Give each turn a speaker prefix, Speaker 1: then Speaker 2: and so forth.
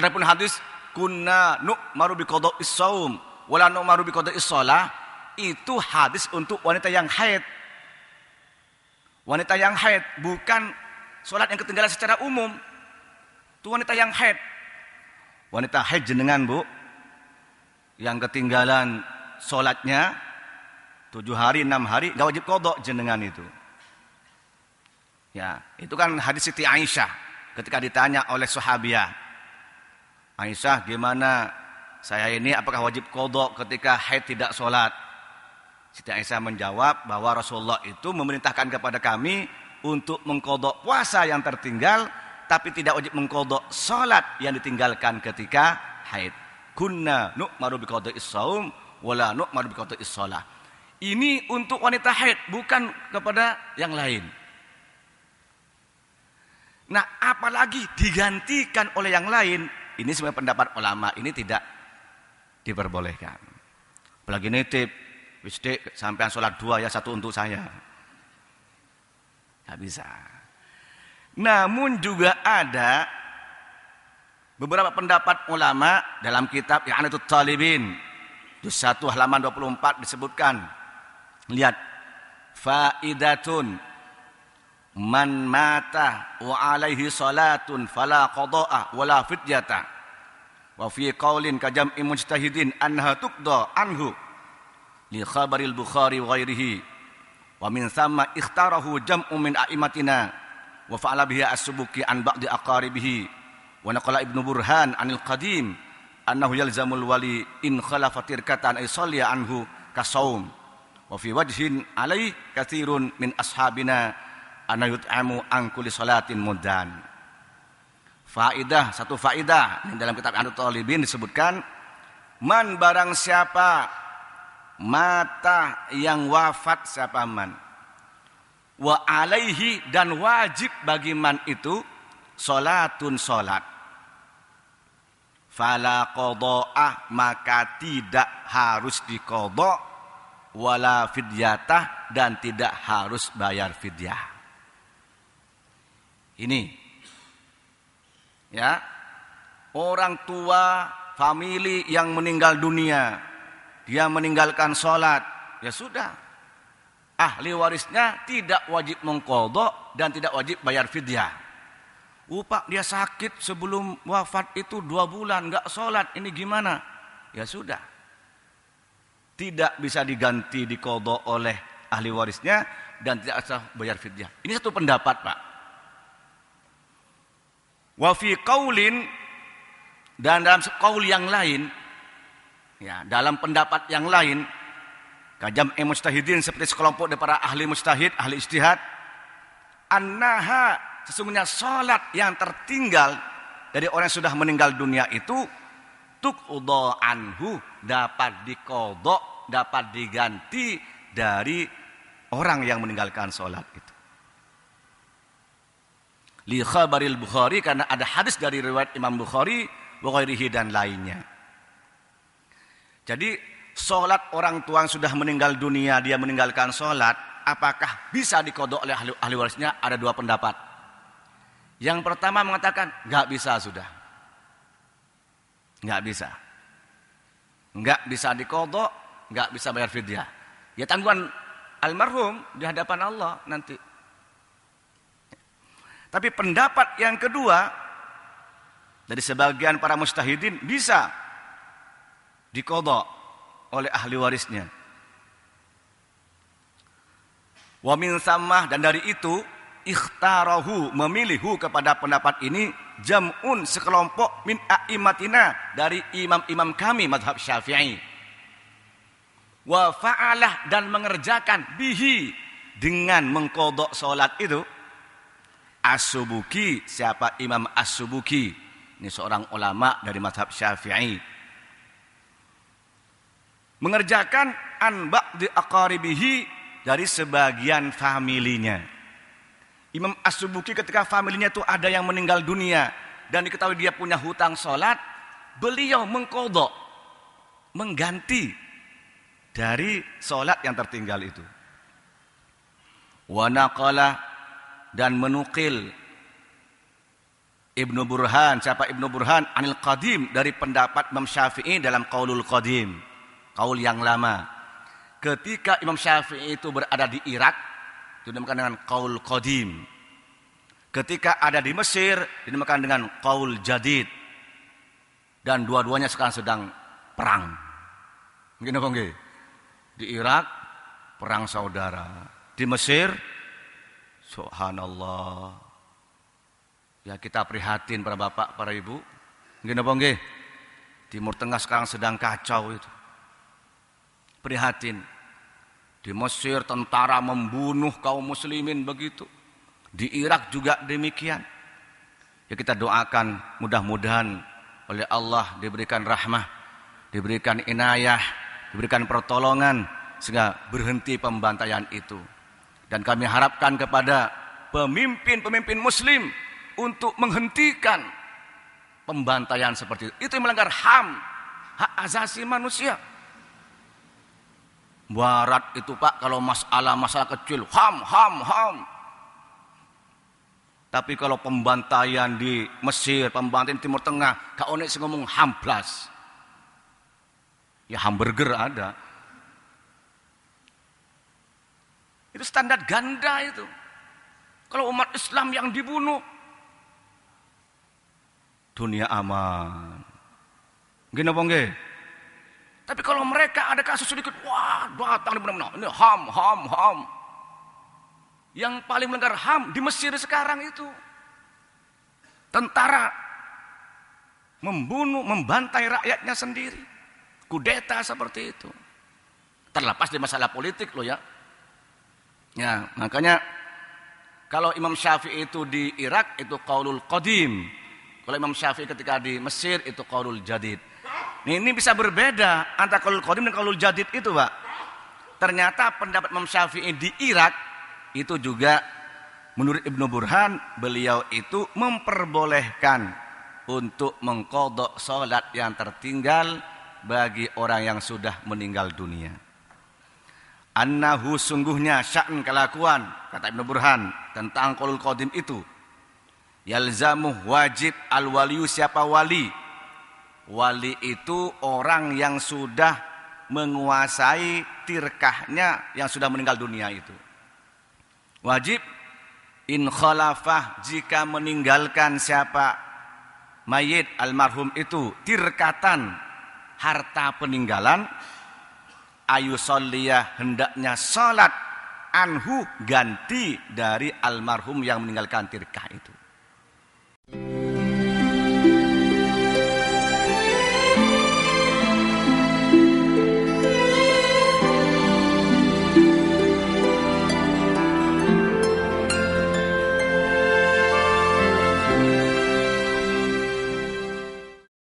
Speaker 1: Adapun hadis kunna nu'maru biqada'is shaum wala nu'maru biqada'is shalah, itu hadis untuk wanita yang haid. Wanita yang haid, bukan sholat yang ketinggalan secara umum. Itu wanita yang haid. Wanita haid jenengan, Bu, yang ketinggalan sholatnya 7 hari, 6 hari, gak wajib qadha jenengan itu. Ya, itu kan hadis Siti Aisyah ketika ditanya oleh sahabiah. Aisyah, gimana saya ini apakah wajib qadha ketika haid tidak sholat? Siti Aisyah menjawab bahwa Rasulullah itu memerintahkan kepada kami untuk mengqadha puasa yang tertinggal, tapi tidak wajib mengqadha salat yang ditinggalkan ketika haid. Kunna nu'maru biqada'is shaum wala nu'maru biqada'is shalah. Ini untuk wanita haid, bukan kepada yang lain. Nah, apalagi digantikan oleh yang lain, ini sebenarnya pendapat ulama, ini tidak diperbolehkan. Apalagi nitip, wis Dek, sampean sholat 2 ya, 1 untuk saya. Tidak bisa. Namun juga ada beberapa pendapat ulama dalam kitab I'anatul Talibin, juz 1 halaman 24 disebutkan. Lihat, faidatun man mata wa alaihi salatun fala qada'a wala fidyata. Wa fi qaulin kajam'i mujtahidin anha tuqda anhu li khabaril Bukhari wa ghairihi wa min thamma ikhtarahu jam'un min a'immatina wa fa'ala bihi as-Subuki an ba'di aqaribihi wa naqala Ibnu Burhan anil qadim annahu yalzamul wali in khalafa tirkatan ay salliya anhu kasaum wa fi wajhin alai katsirun min ashabina ana yut'amu an kulli salatin muddan. Faidah, satu faidah dalam kitab I'anatul Talibin disebutkan, man barang siapa mata yang wafat siapa man, wa alaihi dan wajib bagi man itu salatun salat, fala qada'ah maka tidak harus diqadha, wala fidyatah dan tidak harus bayar fidyah. Ini ya, orang tua famili yang meninggal dunia, dia meninggalkan sholat, ya sudah, ahli warisnya tidak wajib mengqadha dan tidak wajib bayar fidyah. Pak, dia sakit sebelum wafat itu 2 bulan nggak sholat, ini gimana? Ya sudah, tidak bisa diganti diqadha oleh ahli warisnya dan tidak usah bayar fidyah. Ini satu pendapat, Pak. Wa fi qaulin, dan dalam qaul yang lain, ya, dalam pendapat yang lain, kajam'i mujtahidin, seperti sekelompok dari para ahli mujtahid, ahli ijtihad, annaha, sesungguhnya salat yang tertinggal dari orang yang sudah meninggal dunia itu tuqdha anhu, dapat diqadha, dapat diganti dari orang yang meninggalkan salat itu. Li khabaril Bukhari, karena ada hadis dari riwayat Imam Bukhari wa ghairihi dan lainnya. Jadi sholat orang tua yang sudah meninggal dunia, dia meninggalkan sholat, apakah bisa diqadha oleh ahli warisnya? Ada 2 pendapat. Yang pertama mengatakan nggak bisa, sudah nggak bisa diqadha, nggak bisa bayar fidyah. Ya tanggungan almarhum di hadapan Allah nanti. Tapi pendapat yang kedua dari sebagian para mujtahidin, bisa diqadha oleh ahli warisnya. Wa min tsammah, dan dari itu ikhtarahu, memilihhu kepada pendapat ini, jam'un, sekelompok, min a'immatina, dari imam-imam kami mazhab Syafi'i. Wa fa'alah, dan mengerjakan, bihi, dengan mengqadha salat itu, As-Subuki. Siapa? Imam As-Subuki. Ini seorang ulama dari mazhab Syafi'i. Mengerjakan an ba'di aqaribihi, dari sebagian familinya. Imam As-Subuki ketika familinya itu ada yang meninggal dunia dan diketahui dia punya hutang sholat, beliau mengqadha, mengganti dari sholat yang tertinggal itu. Wa naqala, dan menukil Ibnu Burhan, siapa Ibnu Burhan? Anil Qadim, dari pendapat Imam Syafi'i dalam Qaulul Qadim, kaul yang lama. Ketika Imam Syafi'i itu berada di Irak, itu dinamakan dengan Qaul Qadim. Ketika ada di Mesir, dinamakan dengan Qaul Jadid. Dan dua-duanya sekarang sedang perang. Mungkin apa enggak? Di Irak, perang saudara. Di Mesir, subhanallah. Ya kita prihatin para bapak, para ibu. Mungkin apa enggak? Timur Tengah sekarang sedang kacau itu. Prihatin. Di Mesir tentara membunuh kaum muslimin begitu. Di Irak juga demikian. Ya kita doakan mudah-mudahan oleh Allah diberikan rahmah, diberikan inayah, diberikan pertolongan sehingga berhenti pembantaian itu. Dan kami harapkan kepada pemimpin-pemimpin muslim untuk menghentikan pembantaian seperti itu. Itu yang melanggar HAM, hak asasi manusia. Barat itu Pak, kalau masalah kecil, HAM. Tapi kalau pembantaian di Mesir, pembantaian di Timur Tengah, kau nek ngomong HAM plus. Ya hamburger ada. Itu standar ganda itu. Kalau umat Islam yang dibunuh, dunia aman. Gini apa enggak? Tapi kalau mereka ada kasus sedikit, wah datang dibunuh. Ini HAM. Yang paling melanggar HAM di Mesir sekarang itu. Tentara membunuh, membantai rakyatnya sendiri. Kudeta seperti itu. Terlepas dari masalah politik loh ya. Ya, makanya kalau Imam Syafi'i itu di Irak itu Qaulul Qadim. Kalau Imam Syafi'i ketika di Mesir itu Qaulul Jadid. Ini bisa berbeda antara Qaulul Qadim dan Qaulul Jadid itu, Pak. Ternyata pendapat Imam Syafi'i di Irak itu juga menurut Ibnu Burhan, beliau itu memperbolehkan untuk mengqadha salat yang tertinggal bagi orang yang sudah meninggal dunia. Annahu sungguhnya sya'an kelakuan, kata Ibnu Burhan tentang Qaulul Qadim itu, yalzamuh wajib al-waliyu, siapa wali? Wali itu orang yang sudah menguasai tirkahnya yang sudah meninggal dunia itu. Wajib in khalafah, jika meninggalkan siapa mayit almarhum itu tirkatan, harta peninggalan, ayusalliyah, hendaknya salat anhu, ganti dari almarhum yang meninggalkan tirkah itu.